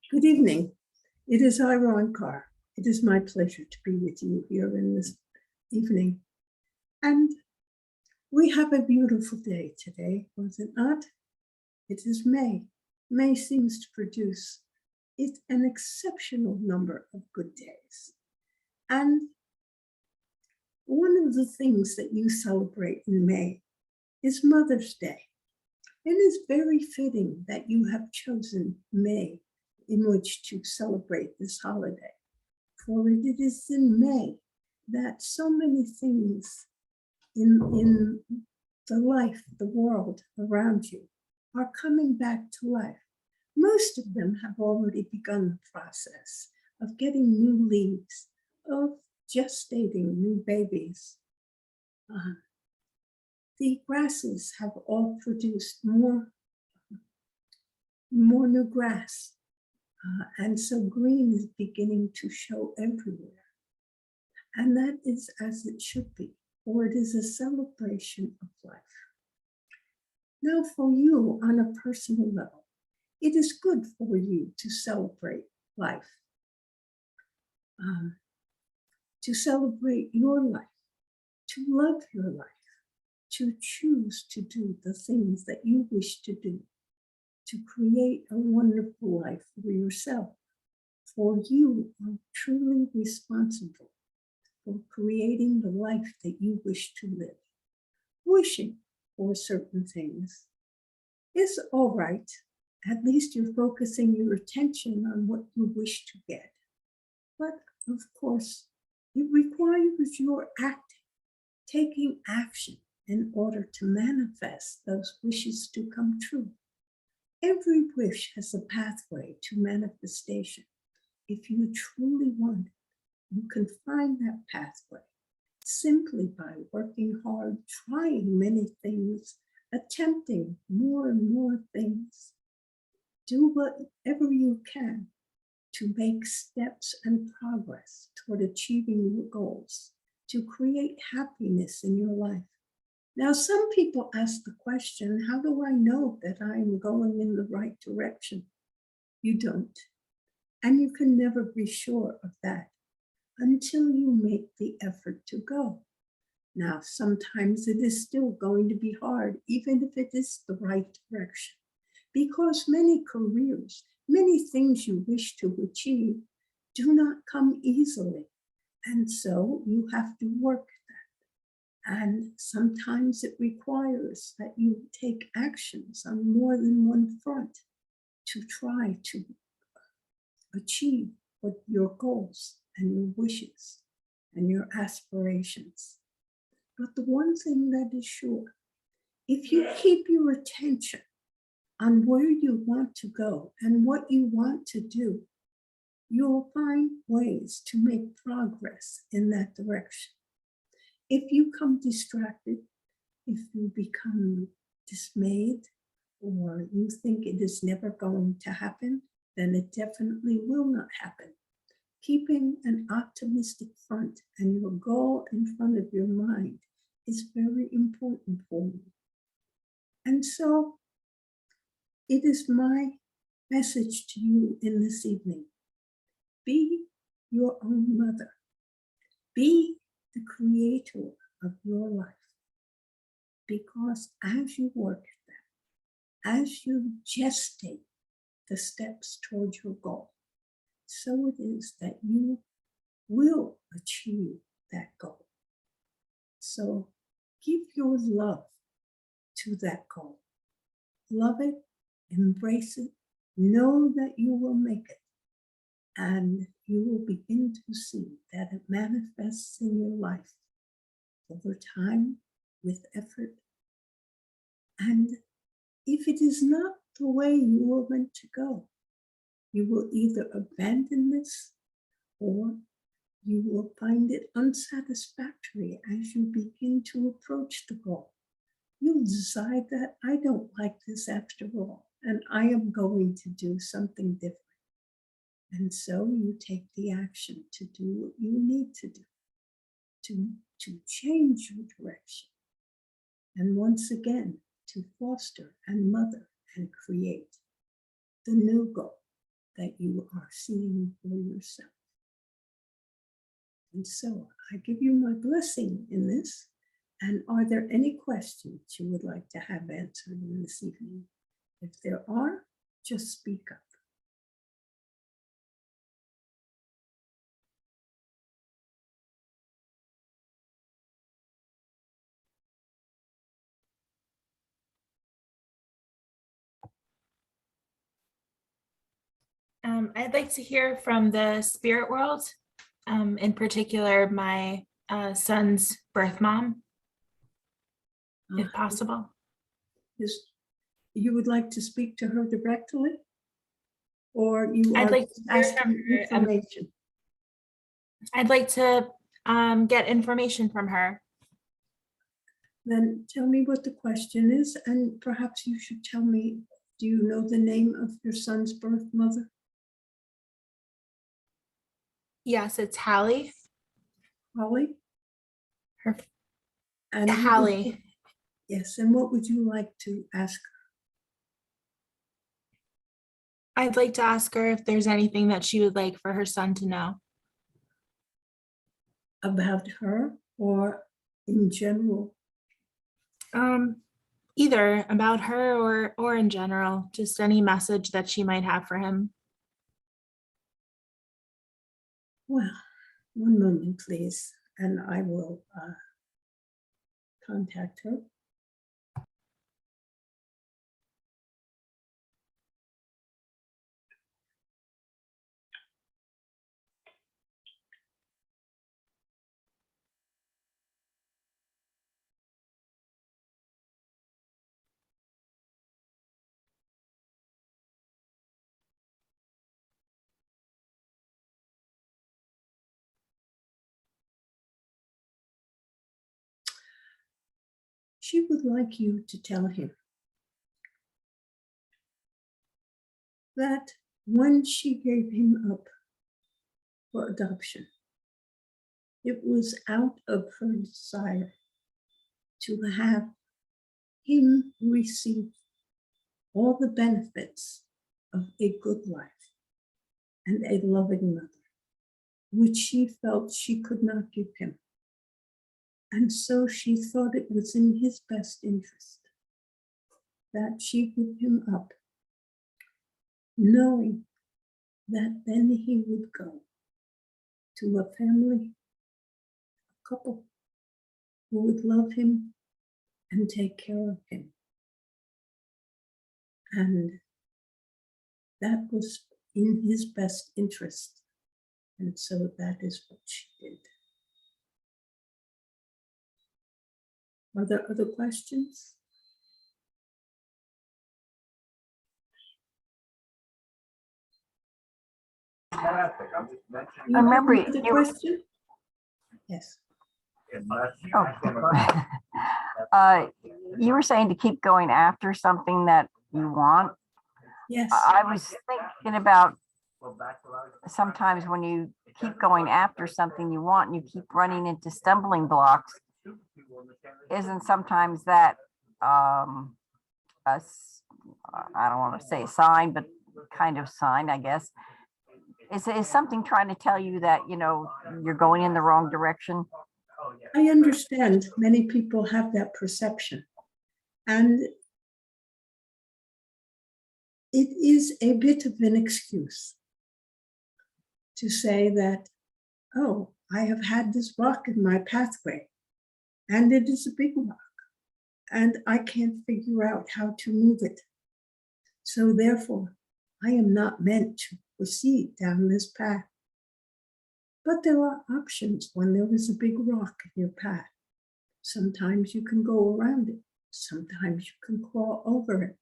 Good evening. It is I, Ron Carr. It is my pleasure to be with you here in this evening. And we have a beautiful day today, was it not? It is May. May seems to produce an exceptional number of good days. And one of the things that you celebrate in May is Mother's Day. It is very fitting that you have chosen May in which to celebrate this holiday. For it is in May that so many things in the life, the world around you are coming back to life. Most of them have already begun the process of getting new leaves, of gestating new babies. The grasses have all produced more new grass. And so green is beginning to show everywhere. And that is as it should be, for it is a celebration of life. Now for you on a personal level, it is good for you to celebrate life, to celebrate your life, to love your life, to choose to do the things that you wish to do, to create a wonderful life for yourself. For you are truly responsible for creating the life that you wish to live. Wishing for certain things is all right. At least you're focusing your attention on what you wish to get. But of course, it requires your acting, taking action in order to manifest those wishes to come true. Every wish has a pathway to manifestation. If you truly want it, you can find that pathway simply by working hard, trying many things, attempting more and more things. Do whatever you can to make steps and progress toward achieving your goals, to create happiness in your life. Now, some people ask the question, how do I know that I am going in the right direction? You don't. And you can never be sure of that until you make the effort to go. Now, sometimes it is still going to be hard, even if it is the right direction, because many careers, many things you wish to achieve do not come easily. And so you have to work. And sometimes it requires that you take actions on more than one front to try to achieve what your goals and your wishes and your aspirations. But the one thing that is sure, if you keep your attention on where you want to go and what you want to do, you'll find ways to make progress in that direction. If you become distracted, if you become dismayed, or you think it is never going to happen, then it definitely will not happen. Keeping an optimistic front and your goal in front of your mind is very important for you. And so it is my message to you in this evening. Be your own mother. Be the creator of your life. Because as you work at that, as you gestate the steps towards your goal, so it is that you will achieve that goal. So give your love to that goal. Love it, embrace it, know that you will make it. And you will begin to see that it manifests in your life over time with effort. And if it is not the way you were meant to go, you will either abandon this or you will find it unsatisfactory as you begin to approach the goal. You'll decide that I don't like this after all, and I am going to do something different. And so you take the action to do what you need to do, to change your direction. And once again, to foster and mother and create the new goal that you are seeing for yourself. And so I give you my blessing in this. And are there any questions you would like to have answered in this evening? If there are, just speak up. I'd like to hear from the spirit world, in particular, my son's birth mom, if possible. You would like to speak to her directly? Or you I'd are like to hear asking from her, information? I'd like to get information from her. Then tell me what the question is, and perhaps you should tell me, do you know the name of your son's birth mother? Yes, it's Hallie. Holly? Her And Hallie. Yes, and what would you like to ask her? I'd like to ask her if there's anything that she would like for her son to know. About her or in general? Either about her or in general, just any message that she might have for him. Well, one moment, please, and I will contact her. She would like you to tell him that when she gave him up for adoption, it was out of her desire to have him receive all the benefits of a good life and a loving mother, which she felt she could not give him. And so she thought it was in his best interest that she give him up, knowing that then he would go to a family, a couple who would love him and take care of him. And that was in his best interest. And so that is what she did. Are there other questions? You remember have another you- question? Yes. You were saying to keep going after something that you want. Yes. I was thinking about sometimes when you keep going after something you want and you keep running into stumbling blocks, isn't sometimes that I don't want to say a sign, but kind of sign, I guess. Is something trying to tell you that, you know, you're going in the wrong direction? I understand many people have that perception. And it is a bit of an excuse to say that, oh, I have had this rock in my pathway, and it is a big rock, and I can't figure out how to move it. So therefore, I am not meant to proceed down this path. But there are options when there is a big rock in your path. Sometimes you can go around it. Sometimes you can crawl over it.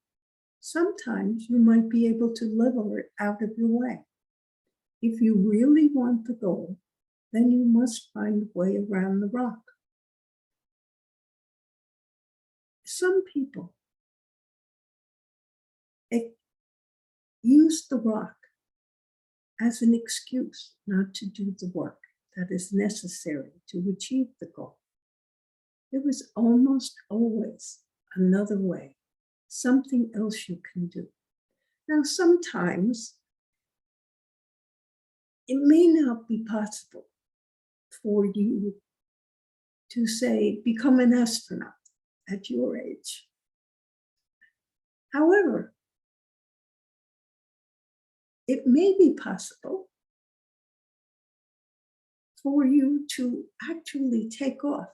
Sometimes you might be able to level it out of your way. If you really want the goal, then you must find a way around the rock. Some people use the rock as an excuse not to do the work that is necessary to achieve the goal. There is almost always another way, something else you can do. Now, sometimes it may not be possible for you to say, become an astronaut at your age. However, it may be possible for you to actually take off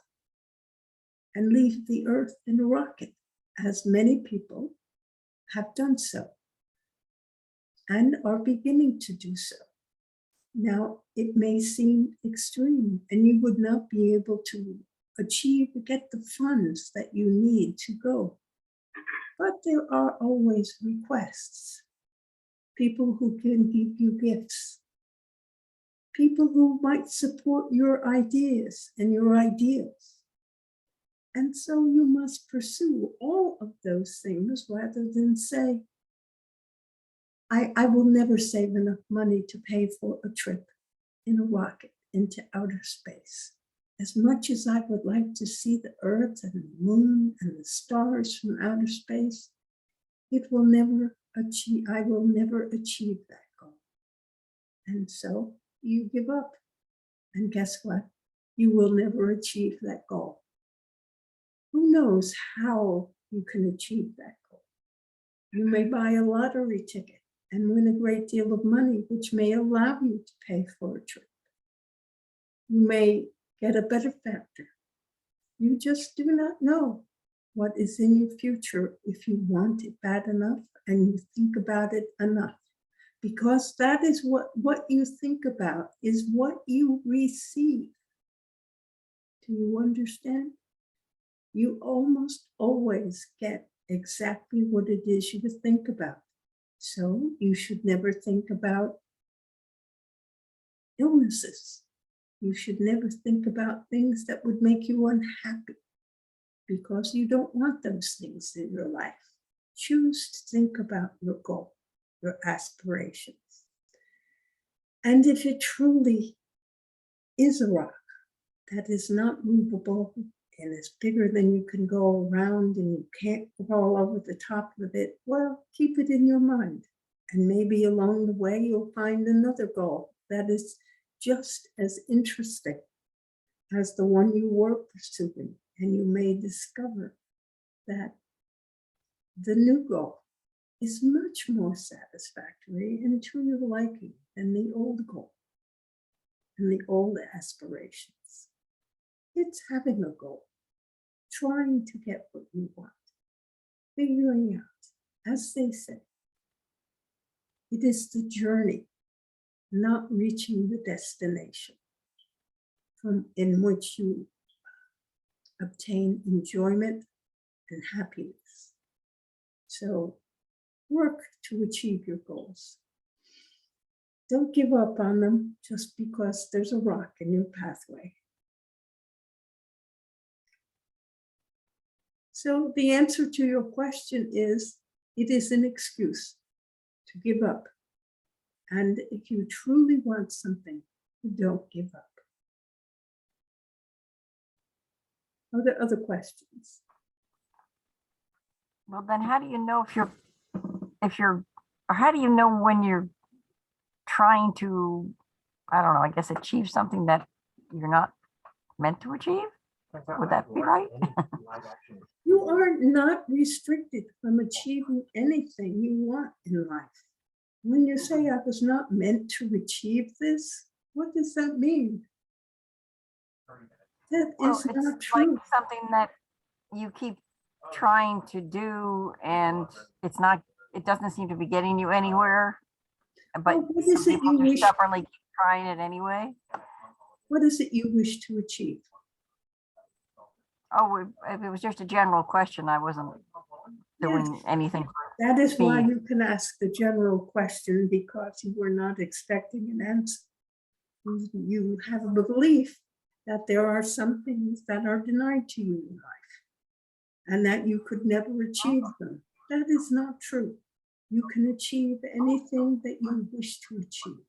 and leave the Earth in a rocket, as many people have done so and are beginning to do so. Now, it may seem extreme and you would not be able to get the funds that you need to go. But there are always requests. People who can give you gifts. People who might support your ideas and your ideals. And so you must pursue all of those things rather than say, I will never save enough money to pay for a trip in a rocket into outer space. As much as I would like to see the Earth and the moon and the stars from outer space, I will never achieve that goal. And so you give up. And guess what? You will never achieve that goal. Who knows how you can achieve that goal? You may buy a lottery ticket and win a great deal of money, which may allow you to pay for a trip. You may get a better factor. You just do not know what is in your future if you want it bad enough and you think about it enough. Because that is what you think about is what you receive. Do you understand? You almost always get exactly what it is you think about. So you should never think about illnesses. You should never think about things that would make you unhappy because you don't want those things in your life. Choose to think about your goal, your aspirations. And if it truly is a rock that is not movable and is bigger than you can go around and you can't crawl over the top of it, well, keep it in your mind. And maybe along the way, you'll find another goal that is just as interesting as the one you were pursuing. And you may discover that the new goal is much more satisfactory and to your liking than the old goal and the old aspirations. It's having a goal, trying to get what you want, figuring out, as they say, it is the journey, not reaching the destination in which you obtain enjoyment and happiness. So work to achieve your goals. Don't give up on them just because there's a rock in your pathway. So the answer to your question is, it is an excuse to give up. And if you truly want something, don't give up. Are there other questions? Well, then how do you know or how do you know when you're trying to, I don't know, I guess achieve something that you're not meant to achieve? Would that be right? You are not restricted from achieving anything you want in life. When you say I was not meant to achieve this, what does that mean? That is not true. Like something that you keep trying to do and it doesn't seem to be getting you anywhere. But Well, what is some it people you just wish? stubbornly keep trying it anyway. What is it you wish to achieve? Oh, if it was just a general question, I wasn't doing Yes. anything. That is why Me. you can ask the general question, because you were not expecting an answer. You have a belief that there are some things that are denied to you in life and that you could never achieve them. That is not true. You can achieve anything that you wish to achieve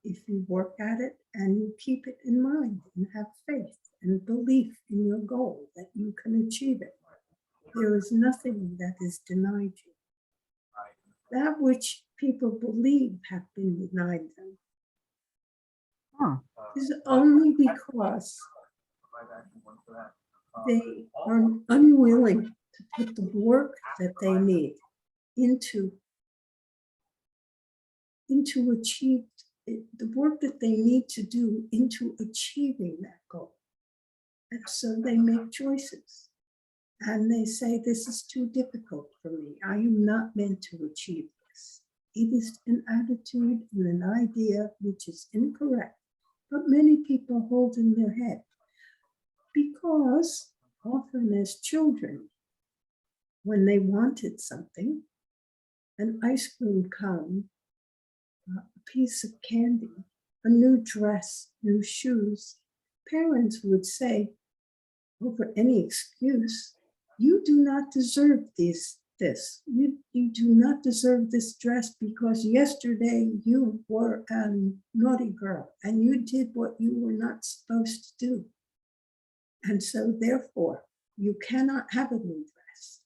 if you work at it and you keep it in mind and have faith and belief in your goal that you can achieve it. There is nothing that is denied you. That which people believe have been denied them is only because they are unwilling to put the work that they need into achieve the work that they need to do into achieving that goal. And so they make choices. And they say, this is too difficult for me. I am not meant to achieve this. It is an attitude and an idea which is incorrect, but many people hold in their head. Because often as children, when they wanted something, an ice cream cone, a piece of candy, a new dress, new shoes, parents would say, over any excuse, you do not deserve this. You do not deserve this dress because yesterday you were a naughty girl and you did what you were not supposed to do. And so therefore, you cannot have a new dress.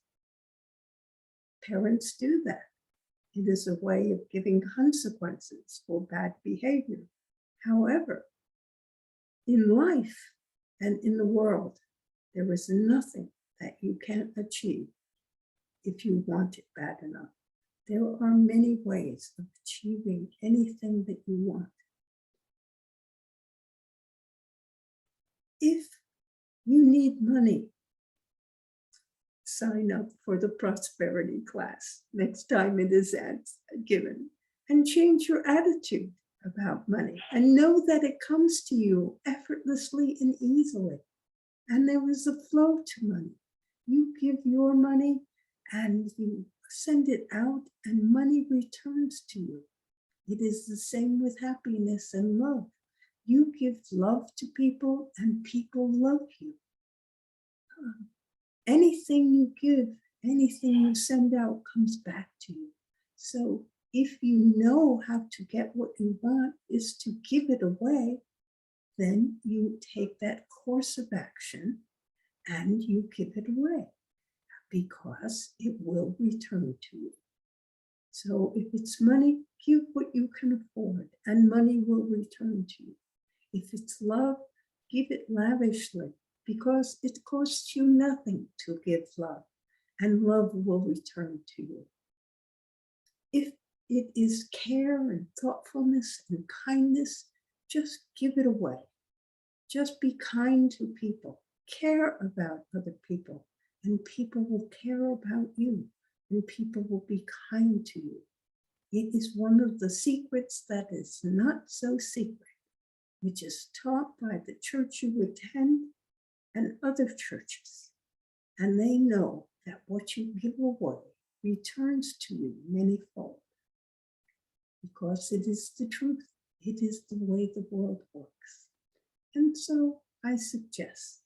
Parents do that. It is a way of giving consequences for bad behavior. However, in life and in the world, there is nothing that you can't achieve if you want it bad enough. There are many ways of achieving anything that you want. If you need money, sign up for the prosperity class next time it is given, and change your attitude about money and know that it comes to you effortlessly and easily. And there is a flow to money. You give your money and you send it out and money returns to you. It is the same with happiness and love. You give love to people and people love you. Anything you give, anything you send out comes back to you. So if you know how to get what you want is to give it away, then you take that course of action and you give it away because it will return to you. So if it's money, give what you can afford and money will return to you. If it's love, give it lavishly because it costs you nothing to give love and love will return to you. If it is care and thoughtfulness and kindness, just give it away. Just be kind to people, care about other people, and people will care about you, and people will be kind to you. It is one of the secrets that is not so secret, which is taught by the church you attend and other churches. And they know that what you give away returns to you manyfold, because it is the truth. It is the way the world works. And so I suggest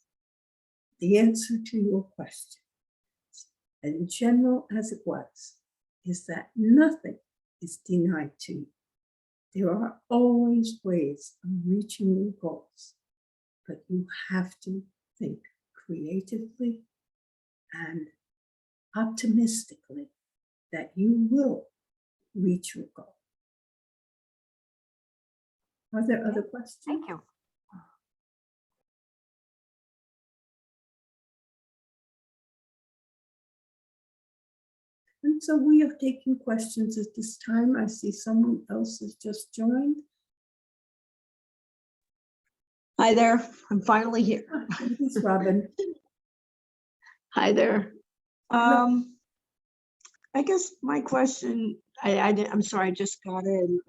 the answer to your question, in general as it was, is that nothing is denied to you. There are always ways of reaching your goals, but you have to think creatively and optimistically that you will reach your goal. Are there other questions? Thank you. And so we are taking questions at this time. I see someone else has just joined. Hi there, I'm finally here. It's Robin. Hi there. I guess my question, I'm sorry, I just got in.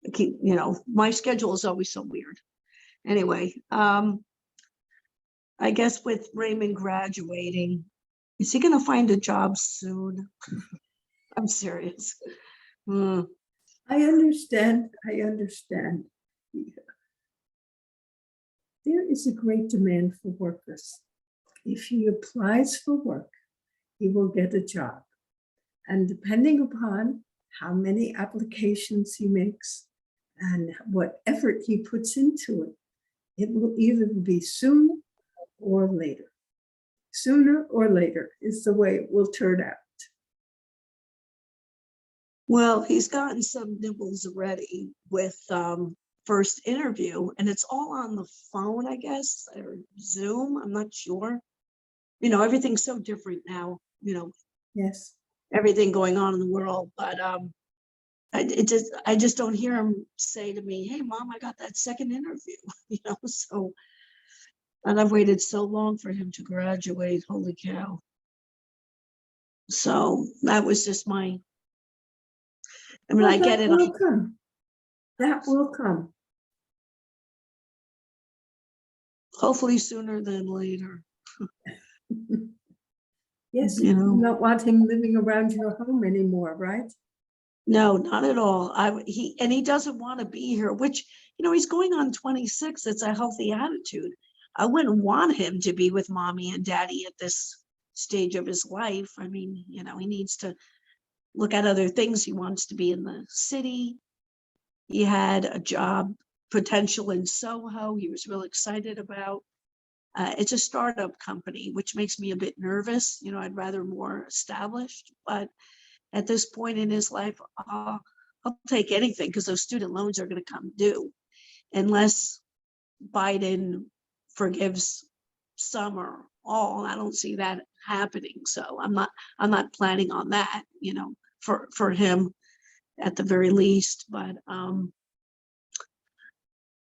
I keep, my schedule is always so weird. Anyway, I guess with Raymond graduating, is he going to find a job soon? I'm serious. I understand. There is a great demand for workers. If he applies for work, he will get a job. And depending upon how many applications he makes and what effort he puts into it, it will either be soon or later. Sooner or later is the way it will turn out. Well, he's gotten some nibbles already with first interview, and it's all on the phone, I guess, or Zoom. I'm not sure. You know, everything's so different now, you know, Yes. everything going on in the world. But I just don't hear him say to me, "Hey, Mom, I got that second interview," you know. So, and I've waited so long for him to graduate. Holy cow! So that was just my. I mean, Well, I get that it. will come. That will come. Hopefully sooner than later. Yes, You you know. do not want him living around your home anymore, right? No, not at all. He doesn't want to be here, which, you know, he's going on 26. It's a healthy attitude. I wouldn't want him to be with mommy and daddy at this stage of his life. I mean, you know, he needs to look at other things. He wants to be in the city. He had a job potential in Soho. He was real excited about. It's a startup company, which makes me a bit nervous. You know, I'd rather more established, but at this point in his life, I'll take anything because those student loans are going to come due unless Biden forgives some or all. I don't see that happening. So I'm not planning on that, you know, for him at the very least. But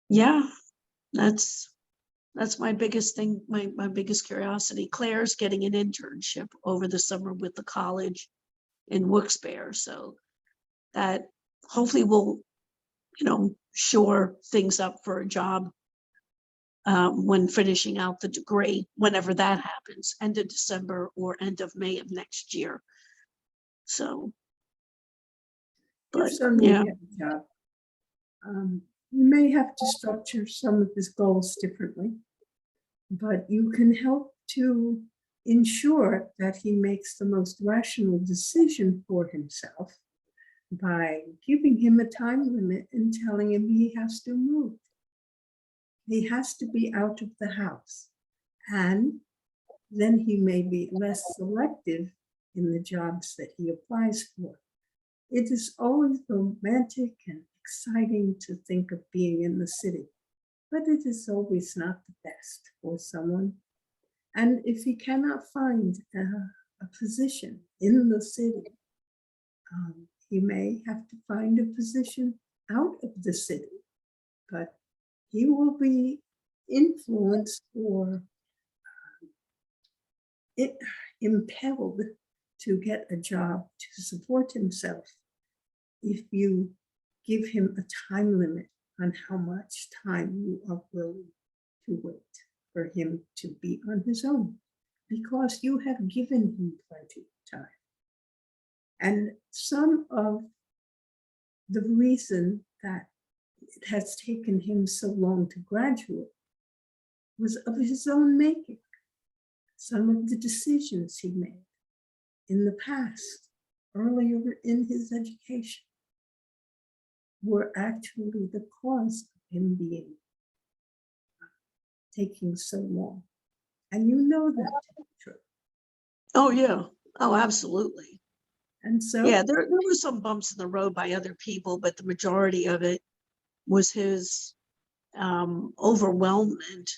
yeah, that's my biggest thing, my biggest curiosity. Claire's getting an internship over the summer with the college in Wilkes-Barre. So that hopefully will, you know, shore things up for a job when finishing out the degree, whenever that happens, end of December or end of May of next year. So, Your but son will yeah, get a job. You may have to structure some of his goals differently, but you can help to ensure that he makes the most rational decision for himself by giving him a time limit and telling him he has to move. He has to be out of the house. And then he may be less selective in the jobs that he applies for. It is always romantic and exciting to think of being in the city, but it is always not the best for someone. And if he cannot find a position in the city, he may have to find a position out of the city, but he will be influenced or impelled to get a job to support himself if you give him a time limit on how much time you are willing to wait for him to be on his own, because you have given him plenty of time. And some of the reason that it has taken him so long to graduate was of his own making. Some of the decisions he made in the past, earlier in his education, were actually the cause of him being taking so long. And you know that to be true. oh yeah, oh absolutely. And so, Yeah, there were some bumps in the road by other people, but the majority of it was his overwhelmment.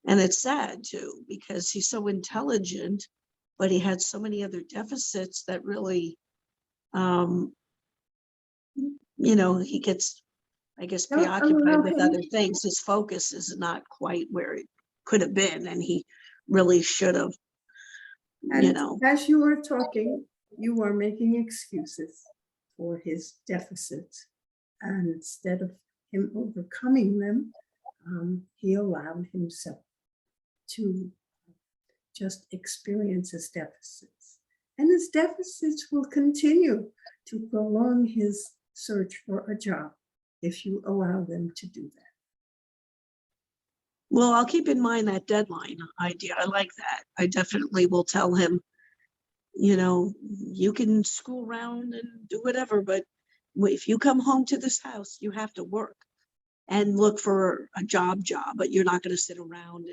And it's sad too, because he's so intelligent, but he had so many other deficits that really, you know, he gets, I guess, don't preoccupied allow with him. other things. His focus is not quite where it could have been, and he really should have, you And know. as you are talking, you are making excuses for his deficits. And instead of him overcoming them, he allowed himself to just experience his deficits. And his deficits will continue to prolong his search for a job if you allow them to do that. Well, I'll keep in mind that deadline idea. I like that. I definitely will tell him, you know, you can screw around and do whatever, but if you come home to this house, you have to work and look for a job, but you're not going to sit around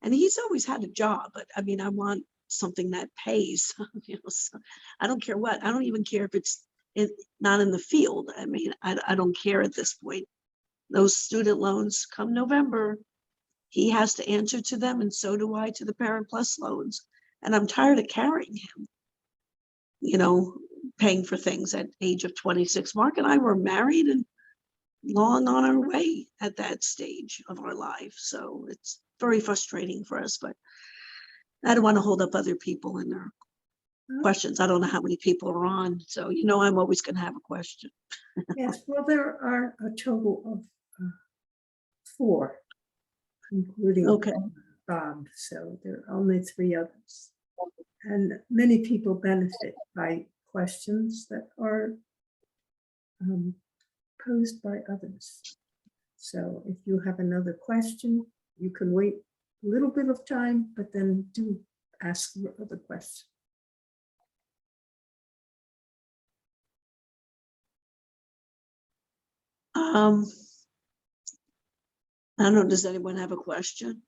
and he's always had a job, but I mean, I want something that pays, you know, so I don't care what, I don't even care if it's not in the field. I mean, I don't care at this point. those student loans come November, he has to answer to them, and so do I to the Parent Plus loans. And I'm tired of carrying him, you know, paying for things at age of 26. Mark and I were married and long on our way at that stage of our life. So it's very frustrating for us, but I don't want to hold up other people in their questions. I don't know how many people are on, so you know I'm always going to have a question. Yes, well, there are a total of 4, including Okay. Bob, so there are only 3 others. And many people benefit by questions that are posed by others. So if you have another question, you can wait a little bit of time, but then do ask your other question. I don't know, does anyone have a question?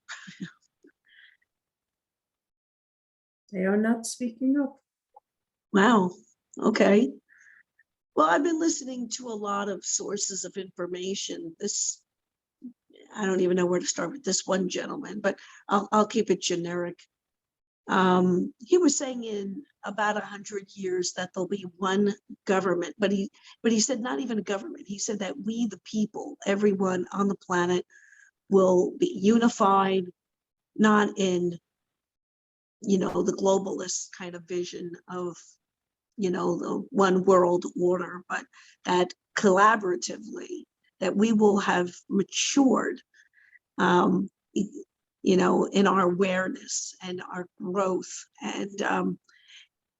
They are not speaking up. Wow, okay. Well, I've been listening to a lot of sources of information. I don't even know where to start with this one gentleman, but I'll keep it generic. He was saying in about 100 years that there'll be one government, but he said not even a government. He said that we, the people, everyone on the planet, will be unified, not in, you know, the globalist kind of vision of, you know, the one world order, but that collaboratively, that we will have matured, you know, in our awareness and our growth, and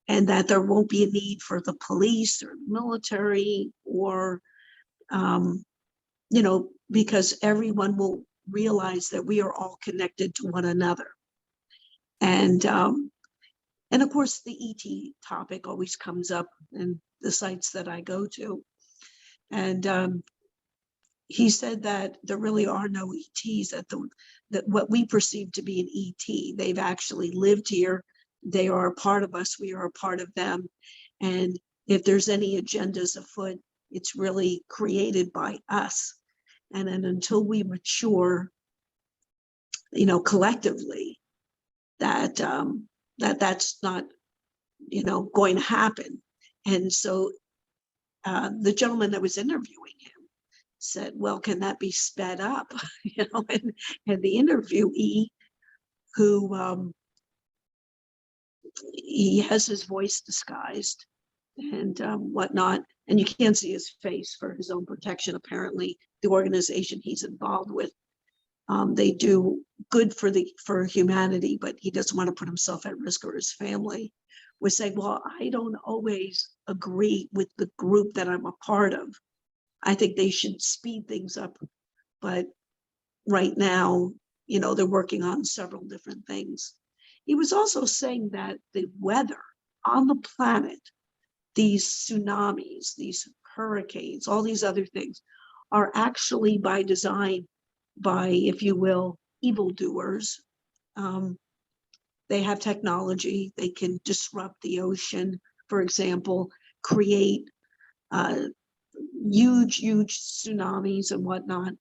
that there won't be a need for the police or military or, you know, because everyone will realize that we are all connected to one another. And of course, the ET topic always comes up in the sites that I go to. And he said that there really are no ETs, that what we perceive to be an ET, they've actually lived here. They are a part of us. We are a part of them. And if there's any agendas afoot, it's really created by us. And then until we mature, you know, collectively, that's not, you know, going to happen. And so the gentleman that was interviewing him said, well, can that be sped up? You know, and the interviewee, who he has his voice disguised and whatnot, and you can't see his face for his own protection. Apparently, the organization he's involved with, they do good for humanity, but he doesn't want to put himself at risk or his family. Was saying, well, I don't always agree with the group that I'm a part of. I think they should speed things up, but right now, you know, they're working on several different things. He was also saying that the weather on the planet, these tsunamis, these hurricanes, all these other things, are actually by design, by, if you will, evildoers. They have technology. They can disrupt the ocean, for example, create huge tsunamis and whatnot.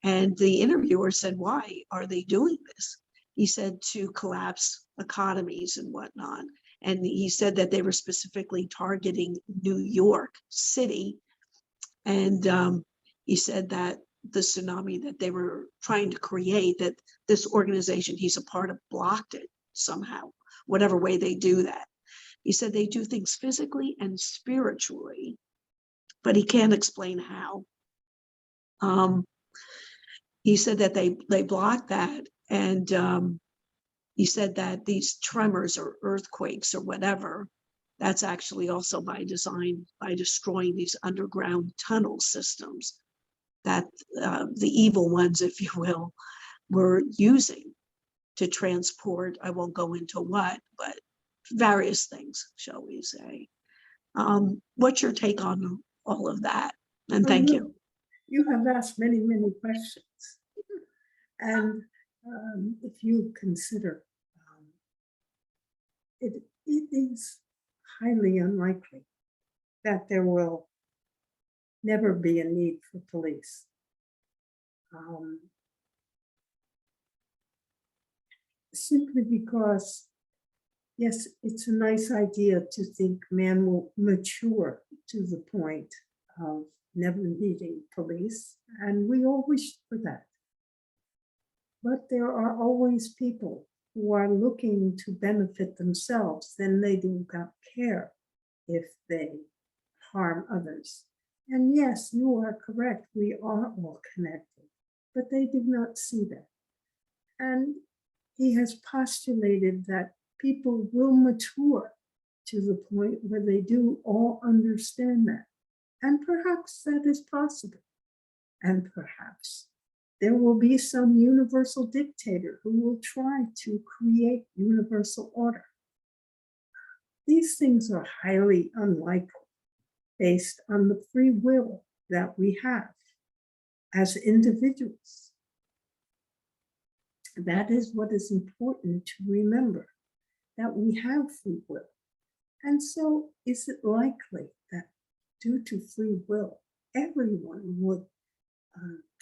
And the interviewer said, why are they doing this? He said, to collapse economies and whatnot. And he said that they were specifically targeting New York City. And he said that the tsunami that they were trying to create, that this organization he's a part of blocked it somehow, whatever way they do that. He said they do things physically and spiritually, but he can't explain how. He said that they blocked that, and he said that these tremors or earthquakes or whatever, that's actually also by design, by destroying these underground tunnel systems that the evil ones, if you will, were using to transport, I won't go into what, but various things, shall we say. What's your take on all of that? And thank you. You have asked many questions. And if you consider, it is highly unlikely that there will never be a need for police. simply because, yes, it's a nice idea to think man will mature to the point of never needing police, and we all wish for that. But there are always people who are looking to benefit themselves, then they do not care if they harm others. And yes, you are correct, we are all connected, but they do not see that. And he has postulated that people will mature to the point where they do all understand that. And perhaps that is possible. And perhaps there will be some universal dictator who will try to create universal order. These things are highly unlikely based on the free will that we have as individuals. That is what is important to remember, that we have free will. And so is it likely that due to free will, everyone would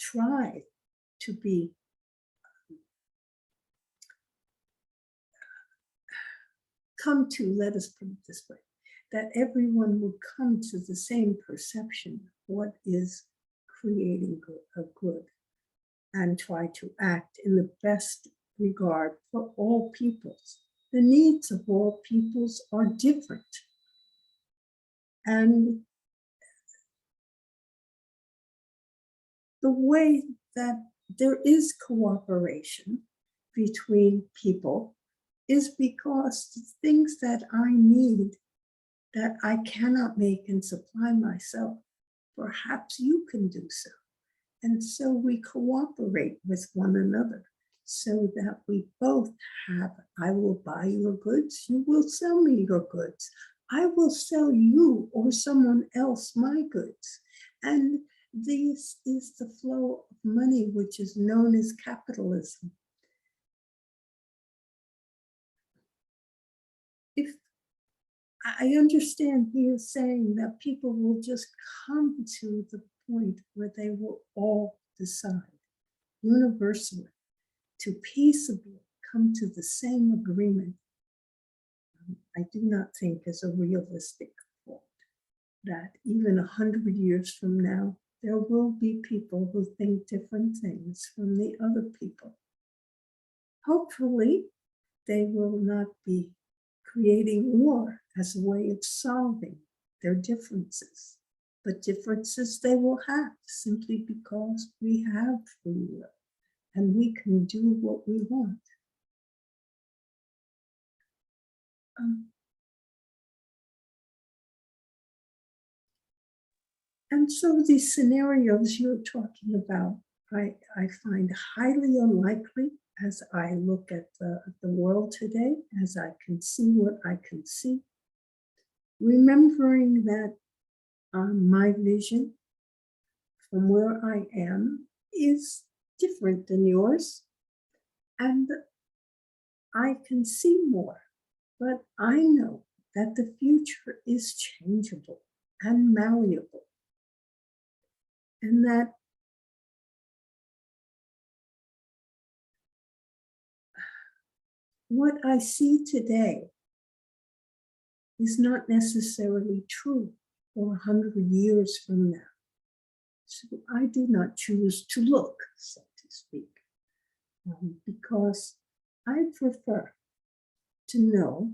try to be let us put it this way, that everyone would come to the same perception of what is creating good and try to act in the best regard for all peoples. The needs of all peoples are different. And the way that there is cooperation between people is because the things that I need that I cannot make and supply myself, perhaps you can do so. And so we cooperate with one another so that we both have, I will buy your goods, you will sell me your goods. I will sell you or someone else my goods. And this is the flow of money, which is known as capitalism. If I understand he is saying that people will just come to the point where they will all decide universally to peaceably come to the same agreement, I do not think is a realistic thought, that even 100 years from now, there will be people who think different things from the other people. Hopefully, they will not be creating war as a way of solving their differences, but differences they will have simply because we have free will and we can do what we want. And so these scenarios you're talking about, I find highly unlikely as I look at the world today, as I can see what I can see. Remembering that my vision from where I am is different than yours, and I can see more, but I know that the future is changeable and malleable, and that what I see today is not necessarily true for 100 years from now. So I do not choose to look, so to speak, because I prefer to know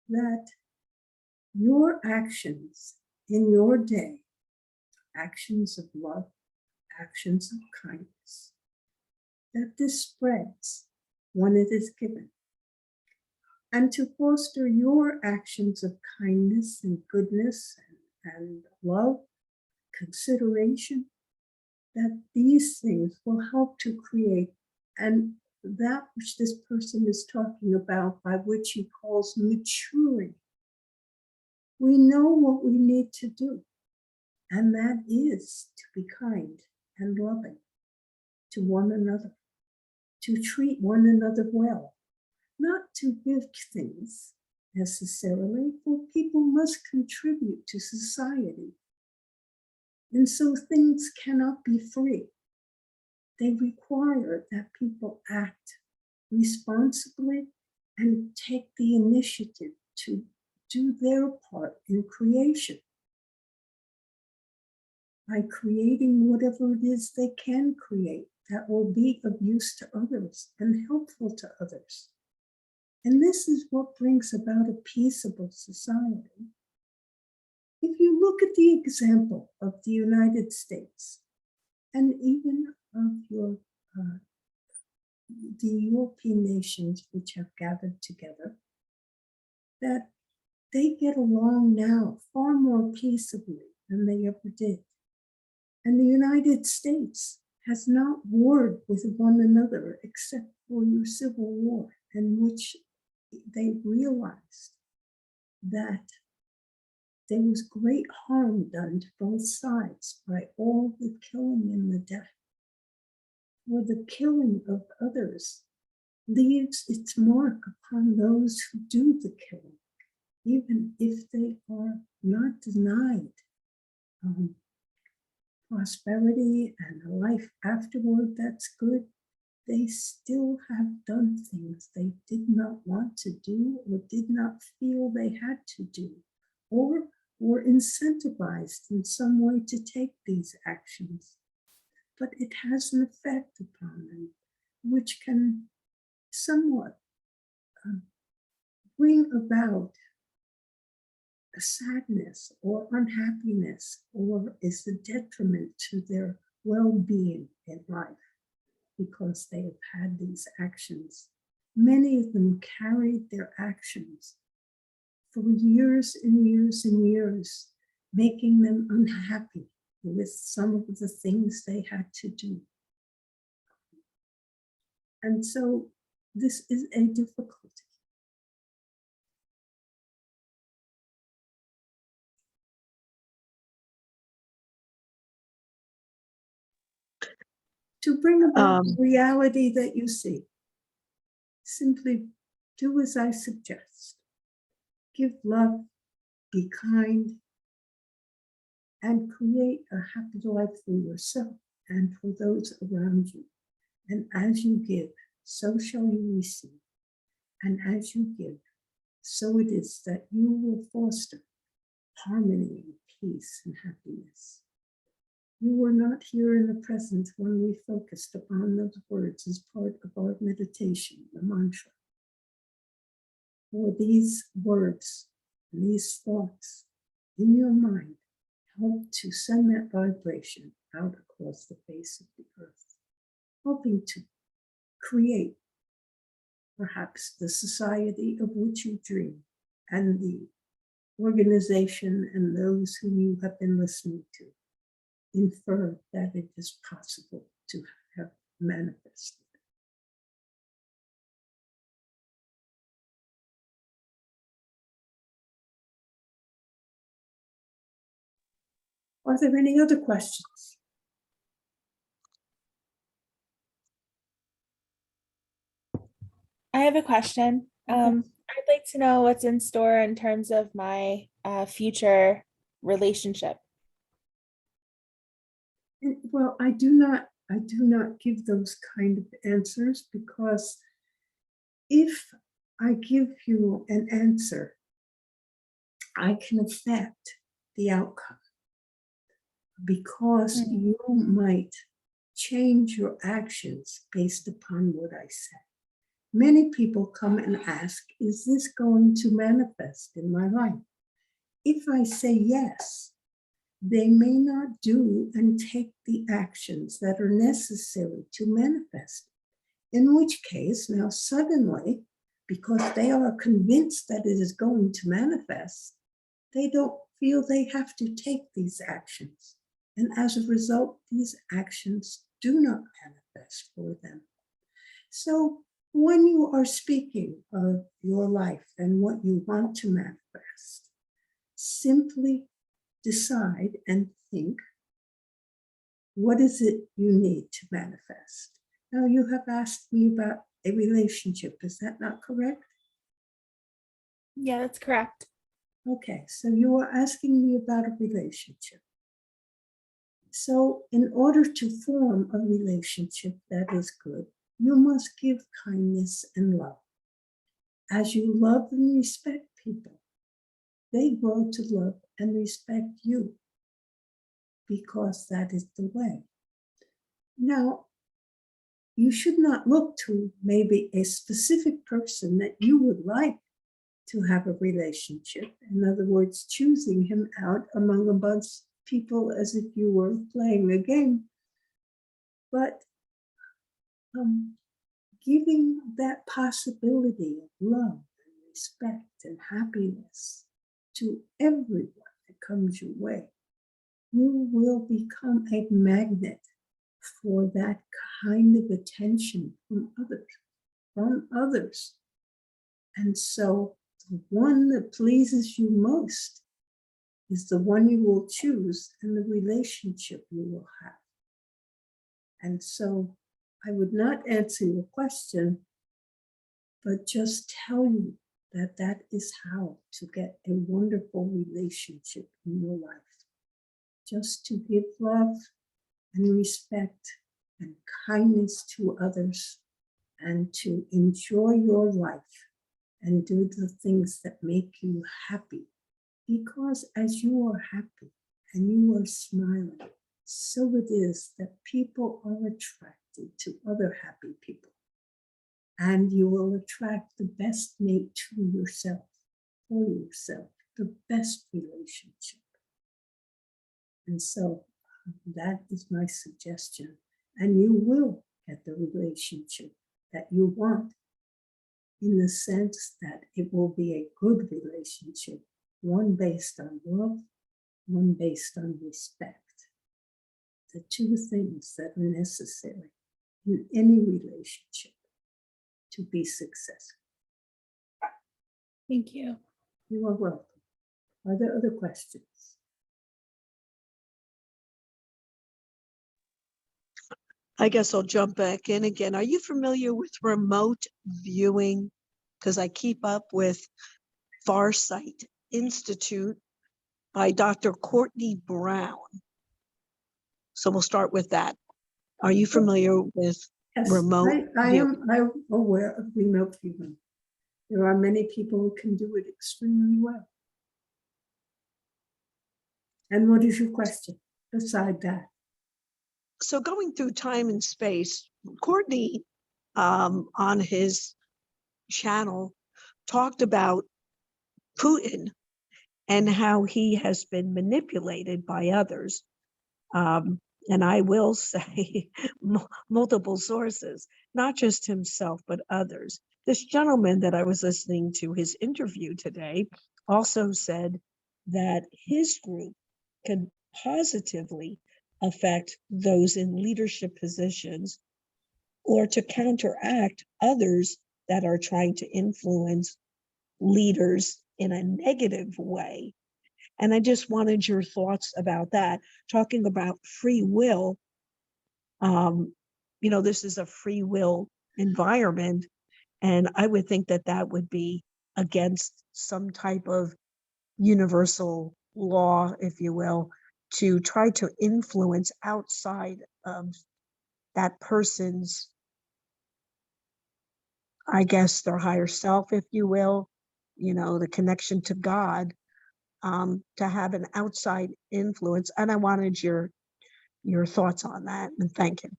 that your actions in your day, actions of love, actions of kindness, that this spreads when it is given. And to foster your actions of kindness and goodness and love, consideration, that these things will help to create, and that which this person is talking about, by which he calls maturing. We know what we need to do, and that is to be kind and loving to one another, to treat one another well, not to give things necessarily, for people must contribute to society. And so things cannot be free. they require that people act responsibly and take the initiative to do their part in creation by creating whatever it is they can create that will be of use to others and helpful to others. And this is what brings about a peaceable society. If you look at the example of the United States and even of the European nations which have gathered together, that they get along now far more peaceably than they ever did. And the United States has not warred with one another except for your Civil War, in which they realized that there was great harm done to both sides by all the killing and the death. For the killing of others leaves its mark upon those who do the killing, even if they are not denied prosperity and a life afterward that's good. They still have done things they did not want to do or did not feel they had to do, or were incentivized in some way to take these actions. But it has an effect upon them, which can somewhat bring about a sadness or unhappiness, or is a detriment to their well-being in life because they have had these actions. Many of them carried their actions for years and years and years, making them unhappy with some of the things they had to do. And so this is a difficulty. To bring about the reality that you see, simply do as I suggest. Give love, be kind, and create a happy life for yourself and for those around you. And as you give, so shall you receive. And as you give, so it is that you will foster harmony and peace and happiness. You were not here in the present when we focused upon those words as part of our meditation, the mantra. For these words, these thoughts in your mind help to send that vibration out across the face of the earth, helping to create perhaps the society of which you dream and the organization and those whom you have been listening to infer that it is possible to have manifested. Are there any other questions? I have a question. I'd like to know what's in store in terms of my future relationship. Well, I do not give those kind of answers, because if I give you an answer, I can affect the outcome, because you might change your actions based upon what I said. Many people come and ask, is this going to manifest in my life? If I say yes, they may not do and take the actions that are necessary to manifest. In which case, now suddenly, because they are convinced that it is going to manifest, they don't feel they have to take these actions. And as a result, these actions do not manifest for them. So when you are speaking of your life and what you want to manifest, simply decide and think, what is it you need to manifest? Now, you have asked me about a relationship. Is that not correct? Yeah, that's correct. Okay, so you are asking me about a relationship. So in order to form a relationship that is good, you must give kindness and love. As you love and respect people, they grow to love and respect you because that is the way. Now, you should not look to maybe a specific person that you would like to have a relationship. In other words, choosing him out among a bunch of people as if you were playing a game. But giving that possibility of love and respect and happiness to everyone that comes your way, you will become a magnet for that kind of attention from others. And so the one that pleases you most is the one you will choose and the relationship you will have. And so I would not answer your question, but just tell you that that is how to get a wonderful relationship in your life. Just to give love and respect and kindness to others and to enjoy your life and do the things that make you happy. Because as you are happy and you are smiling, so it is that people are attracted to other happy people. And you will attract the best mate to yourself, for yourself, the best relationship. And so that is my suggestion. And you will get the relationship that you want, in the sense that it will be a good relationship, one based on love, one based on respect. The two things that are necessary in any relationship to be successful. Thank you. You are welcome. Are there other questions? I guess I'll jump back in again. Are you familiar with remote viewing? Because I keep up with Farsight Institute by Dr. Courtney Brown. So we'll start with that. Are you familiar with Yes, remote viewing? I'm aware of remote viewing. There are many people who can do it extremely well. And what is your question beside that? So going through time and space, Courtney on his channel talked about Putin and how he has been manipulated by others. And I will say multiple sources, not just himself, but others. This gentleman that I was listening to his interview today also said that his group could positively affect those in leadership positions or to counteract others that are trying to influence leaders in a negative way. And I just wanted your thoughts about that, talking about free will. This is a free will environment, and I would think that that would be against some type of universal law, if you will, to try to influence outside of that person's, I guess, their higher self, if you will, the connection to God, to have an outside influence. And I wanted your thoughts on that, and thank you.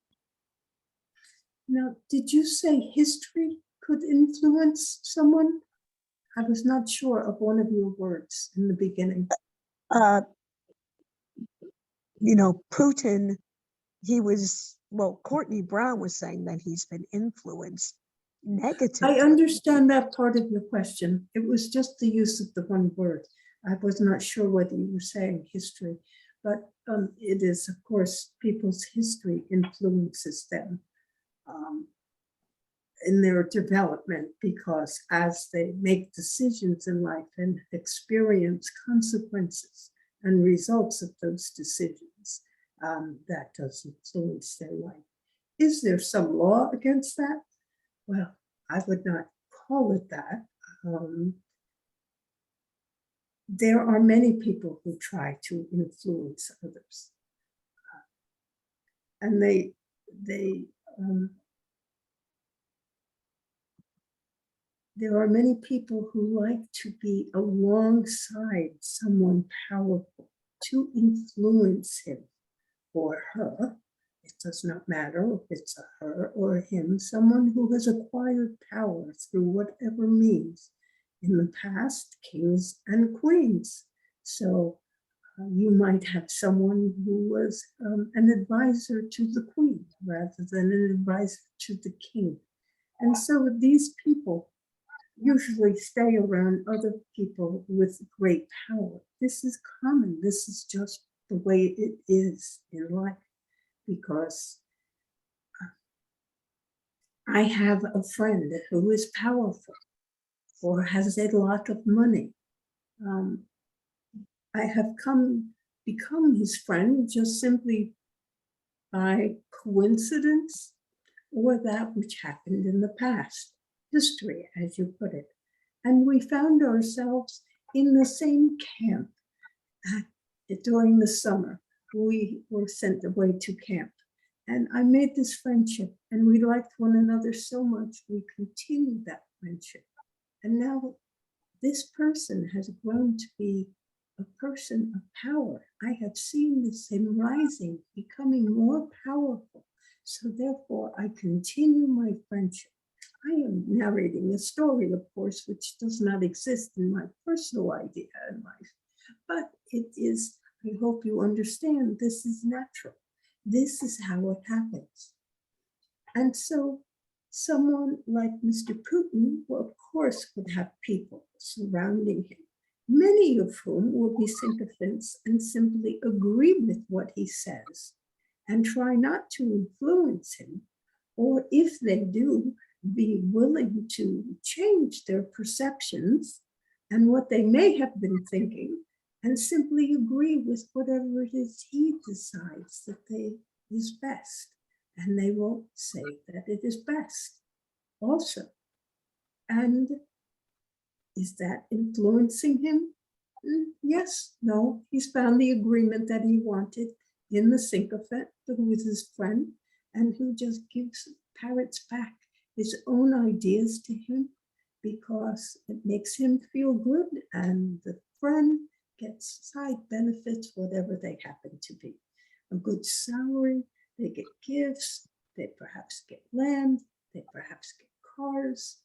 Now, did you say history could influence someone? I was not sure of one of your words in the beginning. Putin, Courtney Brown was saying that he's been influenced negatively. I understand that part of your question. It was just the use of the one word. I was not sure whether you were saying history, but it is, of course, people's history influences them in their development, because as they make decisions in life and experience consequences and results of those decisions, that does influence their life. Is there some law against that? Well, I would not call it that. There are many people who try to influence others. and there are many people who like to be alongside someone powerful to influence him or her. It does not matter if it's a her or a him, someone who has acquired power through whatever means. In the past, kings and queens. So you might have someone who was an advisor to the queen rather than an advisor to the king. And so these people usually stay around other people with great power. This is common. This is just the way it is in life, because I have a friend who is powerful or has a lot of money. I have become his friend just simply by coincidence or that which happened in the past, history, as you put it. And we found ourselves in the same camp during the summer. We were sent away to camp. And I made this friendship, and we liked one another so much, we continued that friendship. And now this person has grown to be a person of power. I have seen him rising, becoming more powerful. So therefore, I continue my friendship. I am narrating a story, of course, which does not exist in my personal idea in life, but it is, I hope you understand, this is natural. This is how it happens. And so someone like Mr. Putin, well, of course, would have people surrounding him, many of whom will be sycophants and simply agree with what he says and try not to influence him, or if they do, be willing to change their perceptions and what they may have been thinking, and simply agree with whatever it is he decides that is best. And they will say that it is best also. And is that influencing him? Yes, no, he's found the agreement that he wanted in the sycophant who is his friend and who just parrots back his own ideas to him because it makes him feel good, and the friend gets side benefits, whatever they happen to be. A good salary, they get gifts, they perhaps get land, they perhaps get cars.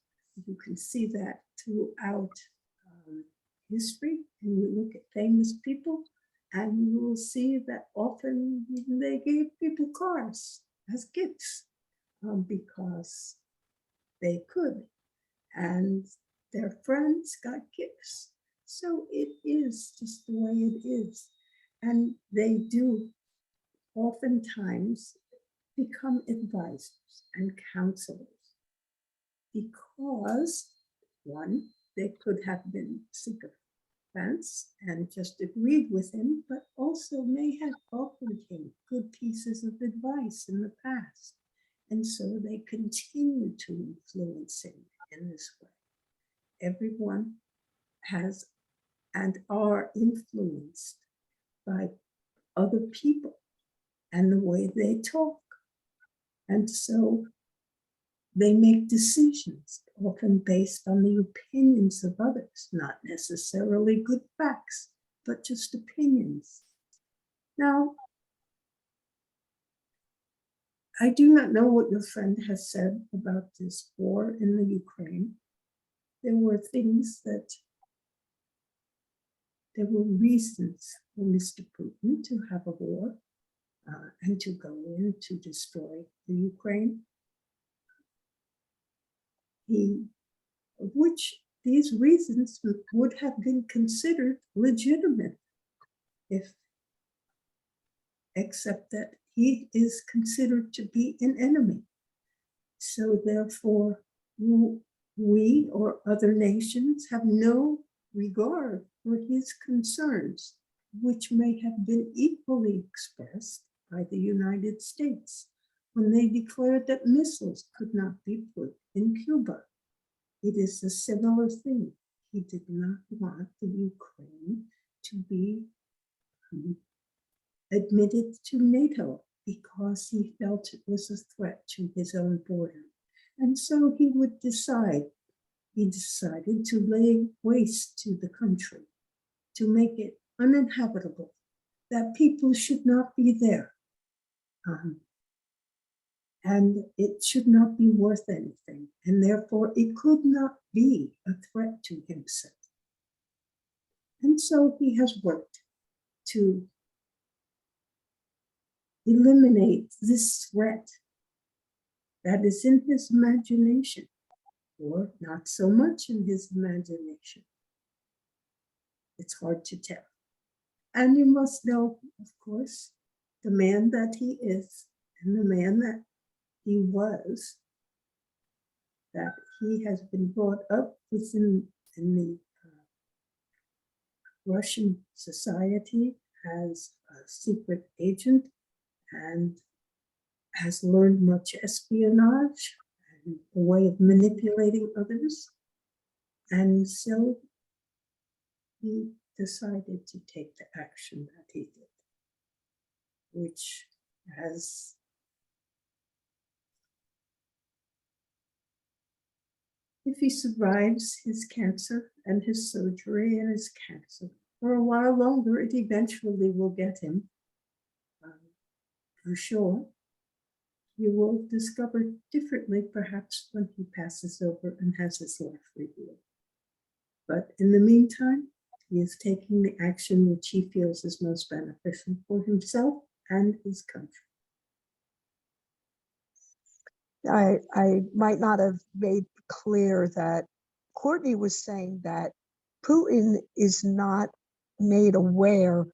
You can see that throughout history, and you look at famous people, and you will see that often they gave people cars as gifts because they could, and their friends got gifts. So it is just the way it is. And they do oftentimes become advisors and counselors because, one, they could have been sycophants and just agreed with him, but also may have offered him good pieces of advice in the past. And so they continue to influence him in this way. Everyone has and are influenced by other people and the way they talk. And so they make decisions, often based on the opinions of others, not necessarily good facts, but just opinions. Now, I do not know what your friend has said about this war in the Ukraine. There were reasons for Mr. Putin to have a war and to go in to destroy the Ukraine. Which these reasons would have been considered legitimate, except that he is considered to be an enemy. So therefore, we or other nations have no regard for his concerns, which may have been equally expressed by the United States when they declared that missiles could not be put in Cuba. It is a similar thing. He did not want the Ukraine to be admitted to NATO because he felt it was a threat to his own border. And so he decided to lay waste to the country, to make it uninhabitable, that people should not be there. And it should not be worth anything, and therefore it could not be a threat to himself. And so he has worked to eliminate this threat that is in his imagination, or not so much in his imagination. It's hard to tell. And you must know, of course, the man that he is and the man that he was, that he has been brought up within in the Russian society as a secret agent and has learned much espionage and a way of manipulating others. And so he decided to take the action that he did, which has if he survives his cancer and his surgery and his cancer for a while longer, it eventually will get him, for sure. You will discover differently, perhaps, when he passes over and has his life revealed. But in the meantime, he is taking the action which he feels is most beneficial for himself and his country. I might not have made clear that Courtney was saying that Putin is not made aware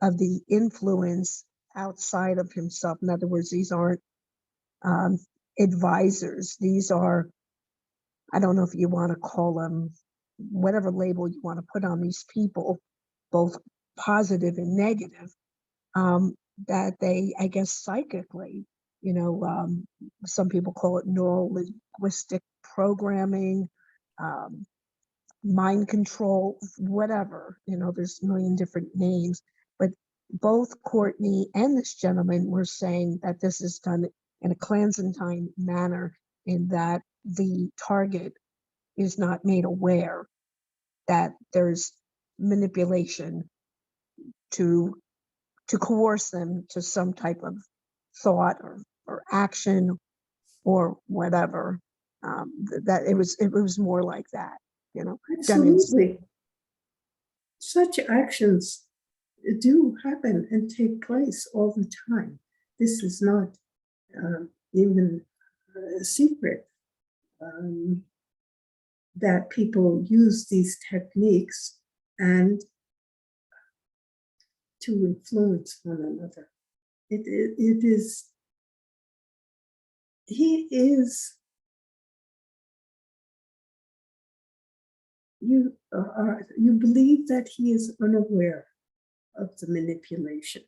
of the influence outside of himself. In other words, these aren't advisors. These are, I don't know if you want to call them, whatever label you want to put on these people, both positive and negative, that they, I guess, psychically, some people call it neuro-linguistic programming, mind control, whatever, there's a million different names, but both Courtney and this gentleman were saying that this is done in a clandestine manner, in that the target is not made aware that there's manipulation to coerce them to some type of thought or action or whatever. That it was more like that, Absolutely. Such actions do happen and take place all the time. This is not even a secret, that people use these techniques and to influence one another. You believe that he is unaware of the manipulation.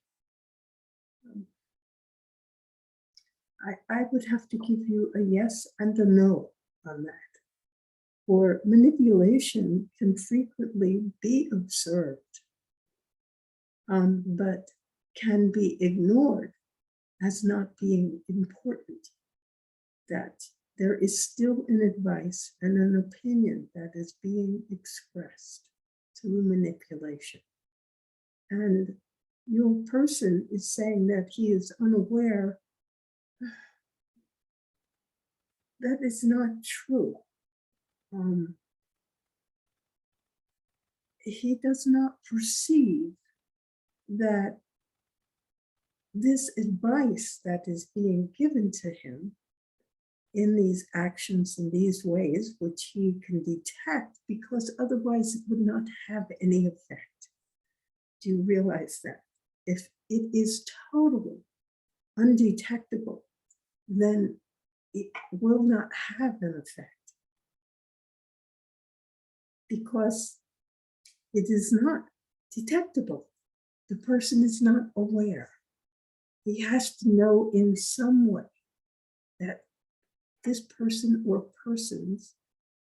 I would have to give you a yes and a no on that. For manipulation can frequently be observed, but can be ignored as not being important. That there is still an advice and an opinion that is being expressed through manipulation. And your person is saying that he is unaware. That is not true. He does not perceive that this advice that is being given to him in these actions, in these ways, which he can detect, because otherwise it would not have any effect. Do you realize that? If it is totally undetectable, then it will not have an effect, because it is not detectable. The person is not aware. He has to know in some way that this person or persons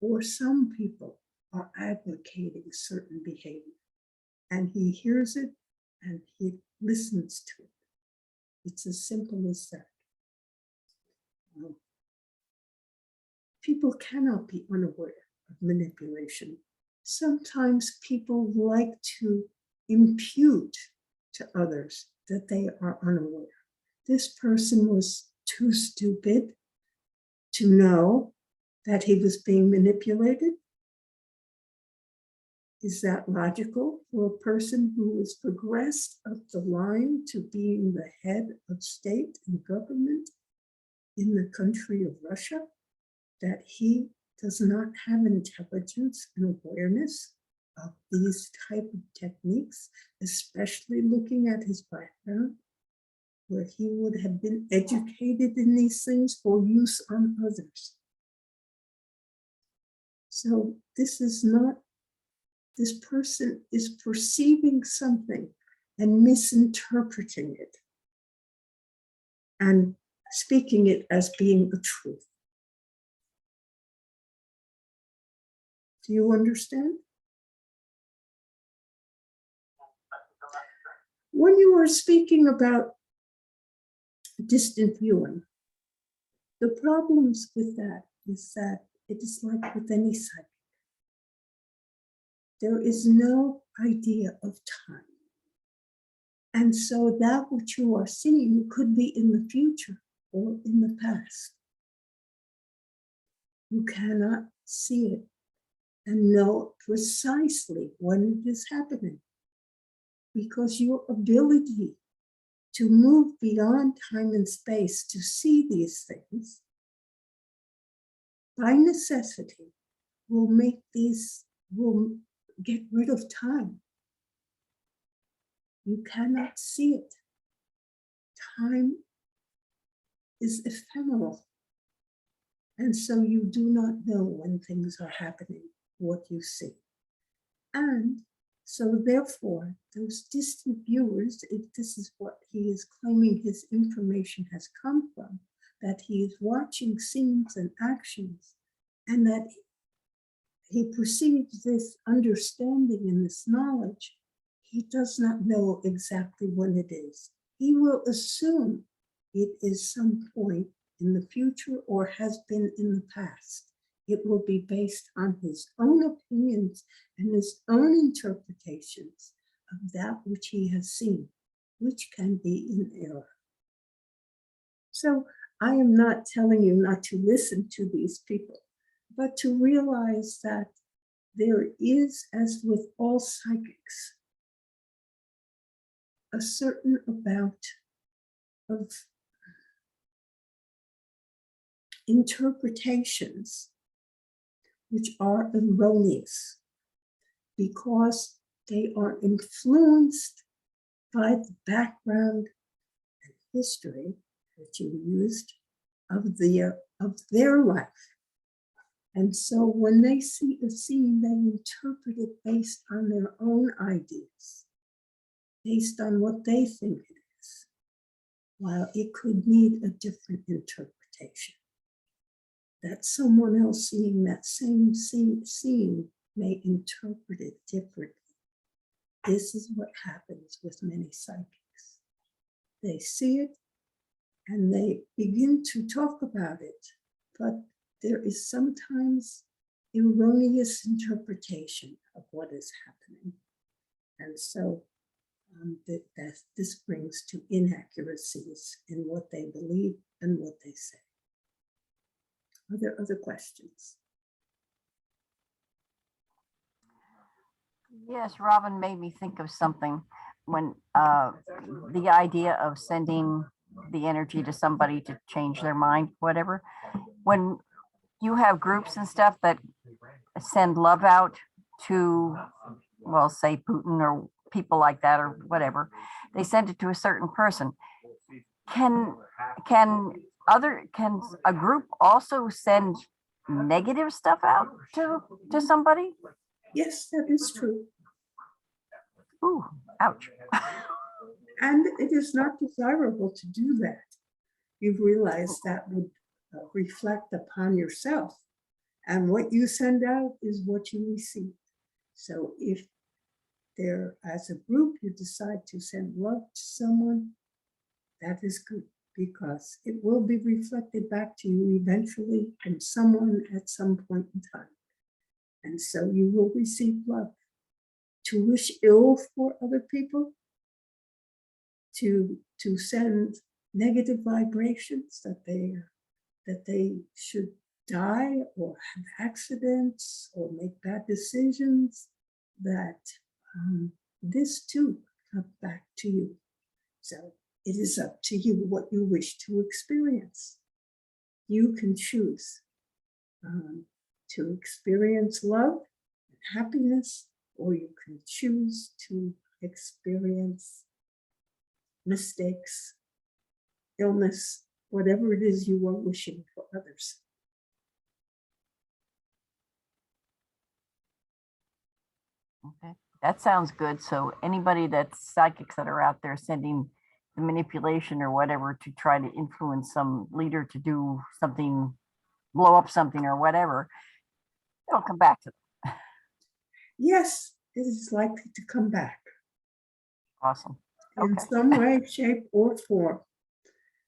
or some people are advocating certain behavior. And he hears it and he listens to it. It's as simple as that. People cannot be unaware of manipulation. Sometimes people like to impute to others that they are unaware. This person was too stupid to know that he was being manipulated. Is that logical for a person who is progressed up the line to being the head of state and government in the country of Russia, that he does not have intelligence and awareness of these type of techniques, especially looking at his background, where he would have been educated in these things for use on others? So this is not, this person is perceiving something and misinterpreting it and speaking it as being a truth. Do you understand? When you are speaking about distant viewing, the problems with that is that it is like with any psychic. There is no idea of time. And so that which you are seeing could be in the future or in the past. You cannot see it and know precisely when it is happening, because your ability to move beyond time and space to see these things by necessity will get rid of time. You cannot see it. Time is ephemeral. And so you do not know when things are happening, what you see. And so therefore, those distant viewers, if this is what he is claiming his information has come from, that he is watching scenes and actions, and that he perceives this understanding and this knowledge, he does not know exactly when it is. He will assume it is some point in the future or has been in the past. It will be based on his own opinions and his own interpretations of that which he has seen, which can be in error. So I am not telling you not to listen to these people, but to realize that there is, as with all psychics, a certain amount of interpretations which are erroneous because they are influenced by the background and history that you used of their life. And so when they see a scene, they interpret it based on their own ideas, based on what they think it is, while it could need a different interpretation. That someone else seeing that same scene may interpret it differently. This is what happens with many psychics. They see it and they begin to talk about it, but there is sometimes erroneous interpretation of what is happening. And so this brings to inaccuracies in what they believe and what they say. Are there other questions? Yes, Robin made me think of something when the idea of sending the energy to somebody to change their mind, whatever. When you have groups and stuff that send love out to, well, say Putin or people like that or whatever, they send it to a certain person. Can a group also send negative stuff out to somebody? Yes, that is true. Ooh, ouch. And it is not desirable to do that. You've realized that would reflect upon yourself. And what you send out is what you receive. So if there, as a group, you decide to send love to someone, that is good, because it will be reflected back to you eventually from someone at some point in time. And so you will receive love. To wish ill for other people, to send negative vibrations that they should die or have accidents or make bad decisions, that this too comes back to you. So it is up to you what you wish to experience. You can choose to experience love and happiness, or you can choose to experience mistakes, illness, whatever it is you are wishing for others. Okay, that sounds good. So anybody that's psychics that are out there sending the manipulation or whatever to try to influence some leader to do something, blow up something or whatever, it'll come back to them. Yes, it is likely to come back Awesome. in Okay. some way, shape, or form.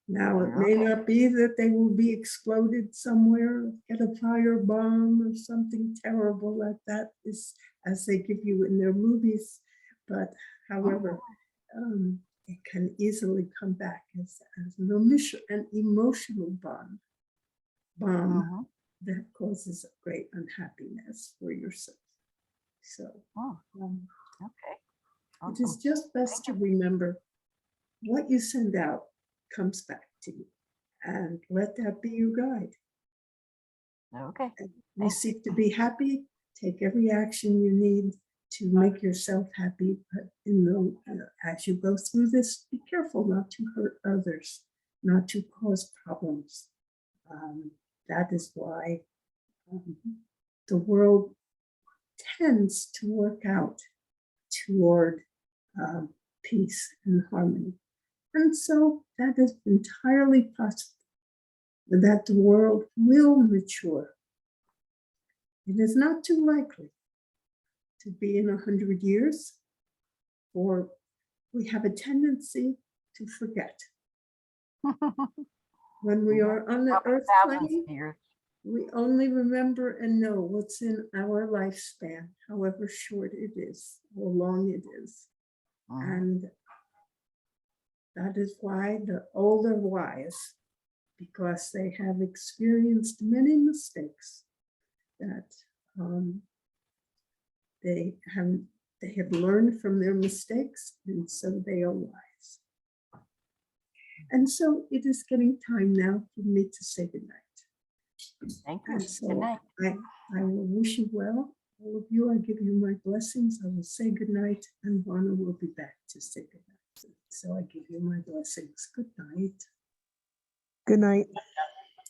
Now, it may Okay. not be that they will be exploded somewhere, get a firebomb or something terrible like that, is as they give you in their movies. But however, it can easily come back as an emotional bomb Mhm. that causes great unhappiness for yourself. So Oh, okay. it is Awesome. just best to remember what you send out comes back to you, and let that be your guide. Okay. You seek to be happy, take every action you need to make yourself happy, but as you go through this, be careful not to hurt others, not to cause problems. That is why the world tends to work out toward peace and harmony. And so that is entirely possible, that the world will mature. It is not too likely to be in 100 years, or we have a tendency to forget. When we are on the Probably earth thousands plane, of years. we only remember and know what's in our lifespan, however short it is or long it is. Mhm. And that is why the older wise, because they have experienced many mistakes, that they have learned from their mistakes, and so they are wise. And so it is getting time now for me to say goodnight. Thank you. And Good so night. I will wish you well. All of you, I give you my blessings. I will say goodnight, and Norma will be back to say goodnight. So I give you my blessings. Good night. Good night.